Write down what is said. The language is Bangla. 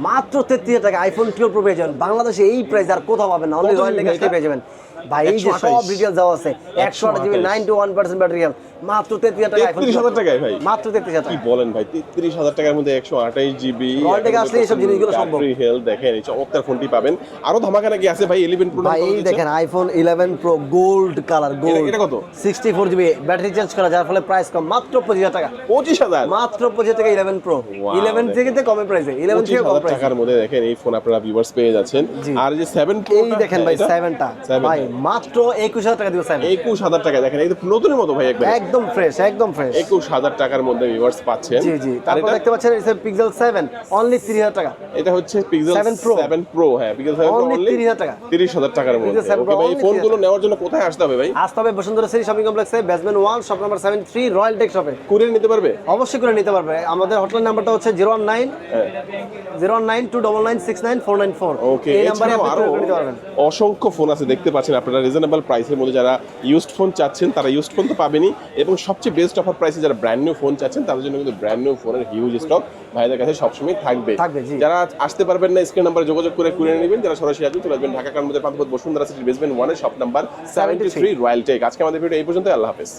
মাত্র 33,000 টাকা আইফোন 12 প্রো পেয়ে যাবেন বাংলাদেশে। এই প্রাইস আর কোথাও পাবেন না, অনলি রয়্যাল টেক্সটাইল পেয়ে যাবেন ভাই। এই যে সব ডিটেইলস দেওয়া আছে, 128 জিবি 91% ব্যাটারি হেলথ, মাত্র 33,000 টাকা আইফোন। 33,000 টাকায় ভাই, মাত্র 33,000 টাকা। কি বলেন ভাই, 33,000 টাকার মধ্যে 128 জিবি রয়্যাল টেক আসলে এই সব জিনিসগুলো সম্ভব। ব্যাটারি হেলথ দেখেন, এই চমৎকার ফোনটি পাবেন। আরো ধামাকা নাকি আছে ভাই 11 প্রো? ভাই এই দেখেন iPhone 11 pro gold colour, gold. এটা কত? 64 জিবি ব্যাটারি চেঞ্জ করা, যার ফলে প্রাইস কম, মাত্র 25,000 টাকা। 25,000 মাত্র 25,000 টাকা 11 প্রো। 11 থেকে তো কমে প্রাইসে, 11 থেকে কম 25,000 প্রাইসে টাকার মধ্যে দেখেন এই ফোন আপনারা ভিউয়ার্স পেয়ে যাচ্ছেন। আর এই যে 7 প্রো এই দেখেন ভাই 7টা ভাই মাত্র 21,000 টাকা দিব। 21,000 টাকা দেখেন, এই তো নতুনের মতো ভাই, একদম ফ্রেশ, একদম ফ্রেশ। 21,000 টাকার মধ্যে ভিউয়ার্স পাচ্ছেন। জি জি। তারপর দেখতে পাচ্ছেন এই পিক্সেল 7 অনলি 30,000 টাকা। এটা হচ্ছে পিক্সেল 7 প্রো। হ্যাঁ, পিক্সেল 7 প্রো অনলি 30,000 টাকা। 30,000 টাকার মধ্যে। ওকে ভাই, এই ফোনগুলো নেওয়ার জন্য কোথায় আসতে হবে ভাই? আসতে হবে বসুন্ধরা সিটি শপিং কমপ্লেক্সে, basement 1, shop number 73, royal tech শপে। কুরিয়ার নিতে পারবে? অবশ্যই করে নিতে পারবে। আমাদের হটলাইন নাম্বারটা হচ্ছে 019-299-69-494। ওকে, এই নাম্বারে আপনি আরো করে নিতে পারবেন। অসংখ্য ফোন আছে, দেখতে পাচ্ছেন আপনারা। রিজনেবল প্রাইসের মধ্যে যারা ইউজড ফোন চাচ্ছেন তারা ইউজড ফোন তো পাবেনই, এবং সবচেয়ে বেস্ট অফার প্রাইসে যারা ব্র্যান্ড নিউ ফোন চাচ্ছেন তাদের জন্য কিন্তু ব্র্যান্ড নিউ ফোনের হিউজ স্টক ভাইদের কাছে সবসময় থাকবে। যারা আসতে পারবেন না, স্ক্রিন নাম্বারে যোগাযোগ করে কুরিয়ার নেবেন। যারা সরাসরি আসবেন চলে আসবেন ঢাকা কারণ পান্থপথ বসুন্ধরা সিটির বেসমেন্ট 1 এর শপ নাম্বার 73, রয়্যাল টেক। আজকে আমাদের ভিডিও এই পর্যন্ত। আল্লাহ হাফেজ।